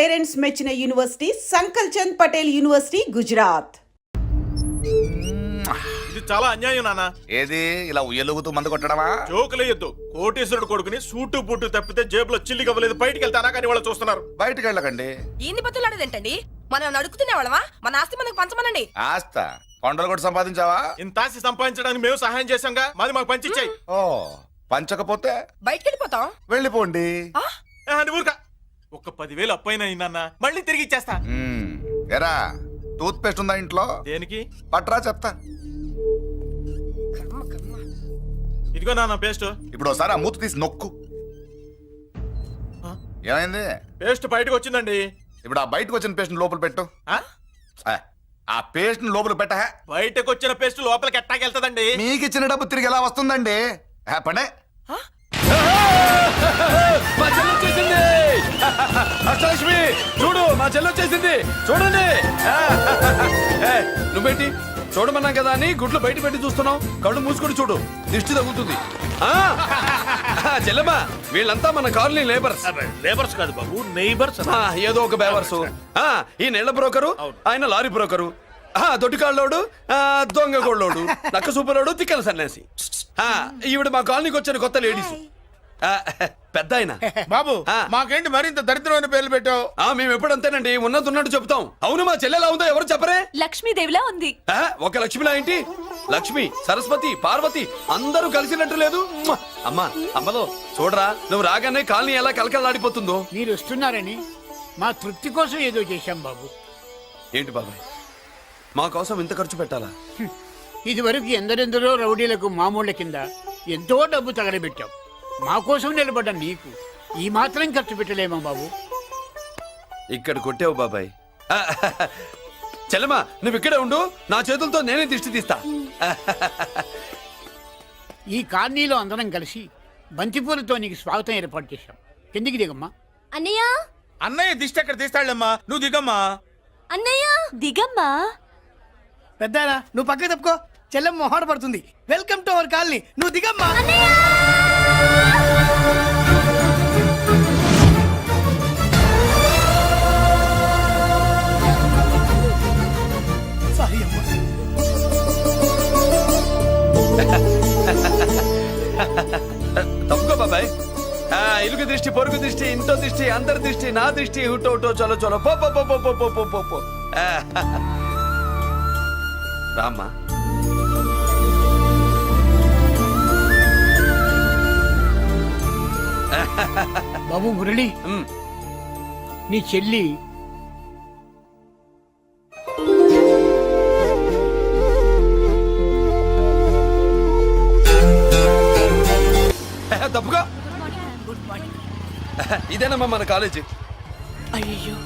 Parents మెచ్చిన university సంకల్ Chand Patel university Gujarat. ఇది చాలా అన్యాయం నాన్న. ఏది ఇలా ఉయ్యలుగుతూ మందు కొట్టడమా? జోకులేయొద్దు. కోటేశ్వరుడు కొడుకుని సూటు బూటు తప్పితే జేబులో చిల్లి కవ్వలేదు, బయటికి వెళ్తానా కానీ వాళ్ళు చూస్తున్నారు. బయటికి వెళ్ళకండి. ఏంది బతులాడేదేంటండి? మనం నడుకుతునే వాళ్ళమా? మన ఆస్తి మనకు పంచమనండి. ఆస్త కొండలు కూడా సంపాదించావా? ఇంత ఆస్తి సంపాదించడానికి మేము సహాయం చేశాంగా, మాది మాకు పంచిచ్చాయి. ఓ పంచకపోతే బయటికి వెళ్ళిపోతాం. వెళ్ళిపోండి. ఊరుకా. ఒక 10,000 అప్పైనా అయిందన్న, మళ్ళీ తిరిగి ఇచ్చేస్తా. ఎరా టూత్ పేస్ట్ ఉందా ఇంట్లో? దేనికి? పట్రా చెప్తా. ఇదిగో నాన్న పేస్ట్. ఇప్పుడు ఒకసారి ఆ మూత తీసి నొక్కు. ఏమైంది? పేస్ట్ బయటకు వచ్చిందండి. ఇప్పుడు ఆ బయటకు వచ్చిన పేస్ట్ లోపల పెట్టు. ఆ? ఆ పేస్ట్ లోపల పెట్ట. బయటకు వచ్చిన పేస్ట్ లోపలికి ఎట్టాకెళ్తదండి? మీకు ఇచ్చిన డబ్బు తిరిగి ఎలా వస్తుందండి? పడే మా చెల్లి వచ్చేసింది. అష్టలక్ష్మి చూడు, మా చెల్లి వచ్చేసింది. చూడండి. నువ్వేంటి చూడమన్నా కదా అని గుడ్లు బయట పెట్టి చూస్తున్నావు? కళ్ళు మూసుకొని చూడు, దిష్టి తగ్గుతుంది. చెల్లెమ్మా, వీళ్ళంతా మన కాలనీ లేబర్స్. లేబర్స్ కాదు బాబు, నైబర్స్. ఏదో ఒక బేవర్సు. ఈ నెల బ్రోకరు, ఆయన లారీ బ్రోకరు, దొడ్డికాళ్ళోడు, దొంగ గోళ్ళోడు, నక్క సూపరోడు, తిక్కల సన్యాసి. ఈవిడ మా కాలనీకి వచ్చిన కొత్త లేడీస్. పెద్ద ఆయన బాబు, మాకేంటి మరింత దరిద్రమైన పేర్లు పెట్టావు? మేము ఎప్పుడంతేనండి, ఉన్నది ఉన్నట్టు చెప్తాం. అవును, మా చెల్లెలా ఉందో ఎవరు చెప్పరే? లక్ష్మీదేవిలా ఉంది. ఒక లక్ష్మిలా ఏంటి? లక్ష్మి, సరస్వతి, పార్వతి అందరూ కలిసినట్టు లేదు. అమ్మా, అమ్మలో చూడరా, నువ్వు రాగానే కాలనీ ఎలా కలకలాడిపోతుందో. మీరు వస్తున్నారని మా తృప్తి కోసం ఏదో చేశాం బాబు. ఏంటి బాబాయ్, మా కోసం ఇంత ఖర్చు పెట్టాలా? ఇదివరకు ఎందరెందరో రౌడీలకు మామూళ్ళ కింద ఎంతో డబ్బు తగలబెట్టాం. మా కోసం నిలబడ్డ నీకు ఈ మాత్రం ఖర్చు పెట్టలేమా బాబు? ఇక్కడ కొట్టావు బాబాయ్. చెల్లెమ్మా, నువ్వు ఇక్కడే ఉండు, నా చేతులతో నేనే దిష్టి తీస్తా. ఈ కాలనీలో అందరం కలిసి బంతిపూలతో నీకు స్వాగతం ఏర్పాటు చేశాం. కిందికి దిగమ్మా. అన్నయ్య, అన్నయ్య దిష్టి ఎక్కడ తీస్తాడమ్మా, నువ్వు దిగమ్మా. అన్నయ్య దిగమ్మా. పెద్దారా, నువ్వు పక్కకి తప్పుకో, చెల్లెమ్మ మొహాట పడుతుంది. వెల్కమ్ టు అవర్ కాలనీ, నువ్వు దిగమ్మా. సారీ అమ్మా. తప్పుకో బాబాయ్. ఇలుగు దృష్టి, పొరుగు దృష్టి, ఇంట్లో దృష్టి, అందరి దృష్టి, నా దృష్టి, హుటో హుటో, చలో చలో, పో పో పో పో పో పో పో పో. రామ్మా. బాబు మురళి, నీ చెల్లి తప్పుగా. ఇదేనమ్మా మన కాలేజీ. అయ్యో,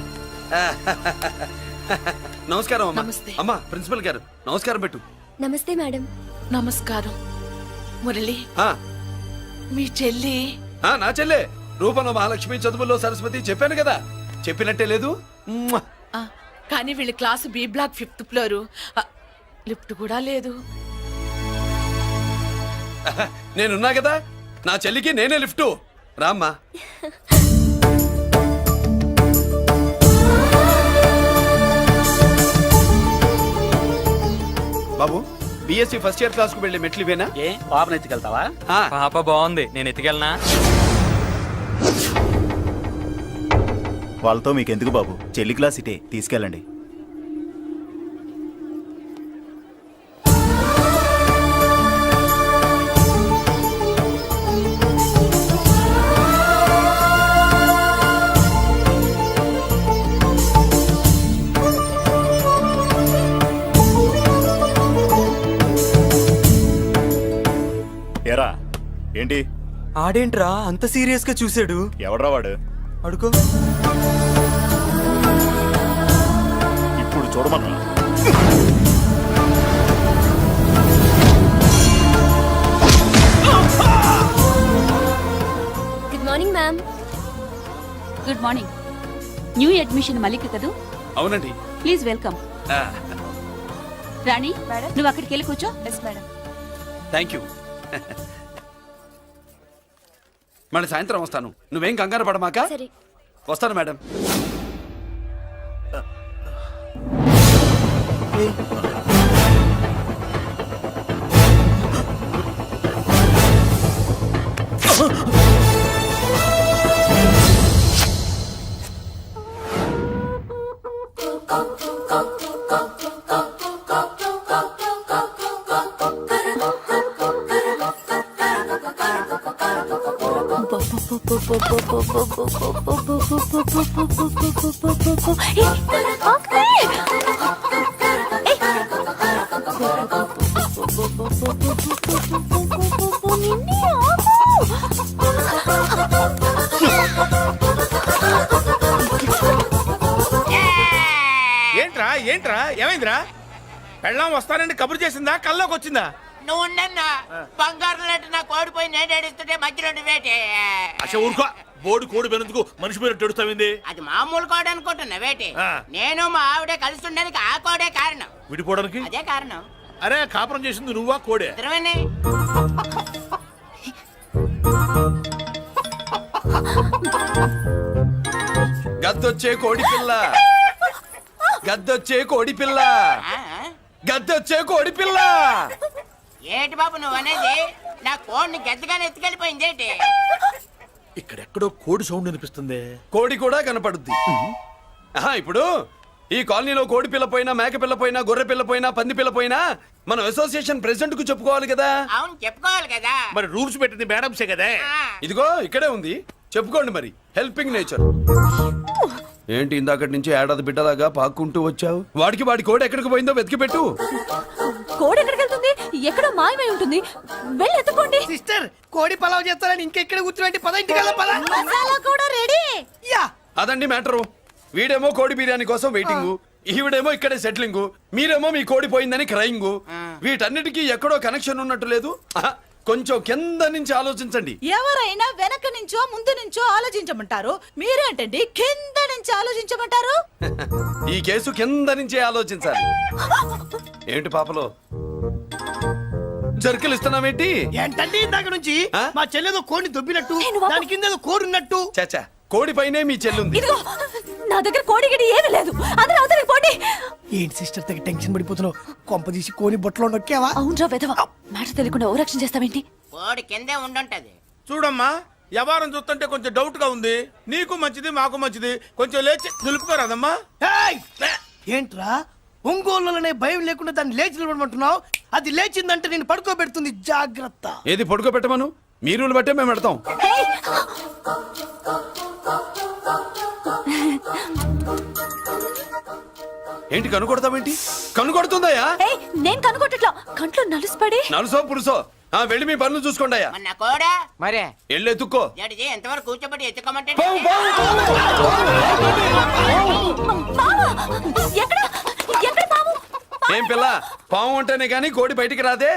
నమస్కారం అమ్మా. నమస్తే. అమ్మా, ప్రిన్సిపల్ గారు నమస్కారం పెట్టు. నమస్తే మేడం. నమస్కారం. మురళి, ఆ, మీ చెల్లి నా చెల్లె రూపంలో మహాలక్ష్మి, చదువుల్లో సరస్వతి. చెప్పాను కదా, చెప్పినట్టే లేదు. కానీ వీళ్ళ class B block 5th floor. Lift కూడా లేదు. నేనున్నా కదా, నా చెల్లికి నేనే లిఫ్ట్. రామ్మా. బాబు, బిఎస్సి ఫస్ట్ ఇయర్ క్లాస్ కు వెళ్ళి మెట్లు ఇవేనా? ఏ పాపను ఎత్తుకెళ్తావా? పాప బాగుంది, నేను ఎత్తుకెళ్ళనా? వాళ్ళతో మీకెందుకు బాబు, చెల్లి క్లాస్ ఇటే, తీసుకెళ్ళండి. ఎరా ఏంటి? ఆడేంట్రా అంత సీరియస్ గా చూసాడు? ఎవడ్రా వాడు? అడుకో. ఇప్పుడు చూడమన్నా. Good morning ma'am. Good morning. New admission Mallika కదూ? అవునండి. Please welcome. రాణి, నువ్వు అక్కడికి వెళ్ళి కూర్చో. Thank you. మళ్ళీ సాయంత్రం వస్తాను, నువ్వేం కంగారు పడమాక. సరే. వస్తాను మేడం. ఏంట్రా ఏంట్రా ఏమైందిరా పెళ్ళాం వస్తానండి కబురు చేసిందా కల్లోకి వచ్చిందా నువ్వు ఉండన్నా బంగారం లాంటి నాకు ఓడిపోయి నేను ఏడుస్తుంటే మధ్యలో వేటే అసలు ఊరుకో బోడి కోడి పెనందుకు మనిషి మీద తెడుస్తావింది అది మామూలు కోడి అనుకుంటున్నా వేటే ఆ. నేను మా ఆవిడే కలిసి ఉండడానికి ఆ కోడే కారణం విడిపోవడానికి అదే కారణం అరే కాపురం చేసింది నువ్వా కోడే ఇద్దరమేనే గద్దొచ్చే కోడి పిల్ల గద్దొచ్చే కోడి పిల్ల గద్దొచ్చే కోడి పిల్ల ఏటి బాబు నువ్వు అనేది నా కోడిని గద్దగానే ఎత్తుకెళ్ళిపోయింది ఏంటి ఇక్కడెక్కడో కోడి సౌండ్ అనిపిస్తుంది కోడి కూడా కనపడుద్ది ఆహా, ఇప్పుడు ఈ కాలనీలో కోడి పిల్ల పోయినా మేక పిల్ల పోయినా గొర్రె పిల్ల పోయినా పంది పిల్ల పోయినా మనం అసోసియేషన్ ప్రెసిడెంట్ కు చెప్పుకోవాలి కదా అవును చెప్పుకోవాలి కదా మరి రూల్స్ పెట్టింది మేడమ్సే కదా ఆ. ఇదిగో ఇక్కడే ఉంది చెప్పుకోండి మరి హెల్పింగ్ నేచర్ ఏంటి ఇందాకటి నుంచి ఏడాది బిడ్డలాగా పాక్కుంటూ వచ్చావు వాడికి వాడి కోడి ఎక్కడికి పోయిందో వెతికి పెట్టు కోడి ఎక్కడికి వెళ్తుంది ఎక్కడో మాయమై ఉంటుంది వెళ్ళి ఎత్తుకోండి సిస్టర్ కోడి పలావ్ చేస్తారని ఇంకెక్కడ కూర్చోండి పద ఇంటికి వెళ్దాం, పద. మసాలా కూడా రెడీ యా అదండి మ్యాటరు వీడేమో కోడి బిర్యానీ కోసం వెయిటింగ్ ఈవిడేమో ఇక్కడే సెటిలింగ్ మీరేమో మీ కోడి పోయిందని క్రయింగ్ వీటన్నిటికీ ఎక్కడో కనెక్షన్ ఉన్నట్టు లేదు ఆహా, కొంచెం కింద నుంచి ఆలోచించండి ఎవరైనా వెనక నుంచో ముందు నుంచో ఆలోచించమంటారు మీరేంటండి కింద నుంచి ఆలోచించమంటారు ఈ కేసు కింద నుంచే ఆలోచించాలి ఏంటి పాపలో జర్కలు ఇస్తున్నావేంటి ఏంటంటే ఇందాక నుంచి ఆ? మా చెల్లెదో కోడిని దొబ్బినట్టు నేను బాబు. దాని కింద ఏదో కోడి ఉన్నట్టు చాచా కోడి పైనే మీ చెల్లుంది ఇదిగో నా దగ్గర కోడి గిడి ఏమీ లేదు అందరూ అవతలికి పోండి ఏంటి సిస్టర్ తగ్గ టెన్షన్ పడిపోతున్నావు కొంప తీసి కోని బొట్టలో నొక్కావా అవునరా వెధవ మాట తెలియకుండా ఓ రక్షణ చేస్తావేంటి కోడి కిందే ఉండుంటది చూడమ్మా వ్యవహారం చూస్తుంటే కొంచెం డౌట్ గా ఉంది నీకు మంచిది మాకు మంచిది కొంచెం లేచి నిలుపుకోరాదమ్మా ఏంట్రా ఒంగోలులోనే భయం లేకుండా దాన్ని లేచి నిలబడమంటున్నావు అది లేచిందంటే నేను పడుకోబెడుతుంది జాగ్రత్త ఏది పడుకోబెట్టమను మీరు బట్టే మేము పెడతాం ఏంటి కనుకొడతావేంటి కనుకొడుతుందయ్యా ఏయ్ నేను కనుగొట్టట్లా కంట్లో నలుసుపడి నలుసో పురుసో వెళ్ళి మీ పనులు చూసుకోండి అయ్యా మన కోడా మరే వెళ్ళి ఎత్తుక్కో జడిది ఎంతవరకు కూర్చోబెట్టి ఎత్తుకోమంటే పావు, పావు, మామ ఎక్కడ ఎక్కడ పాము ఏం పిల్ల పాము అంటేనే గాని కోడి బయటికి రాదే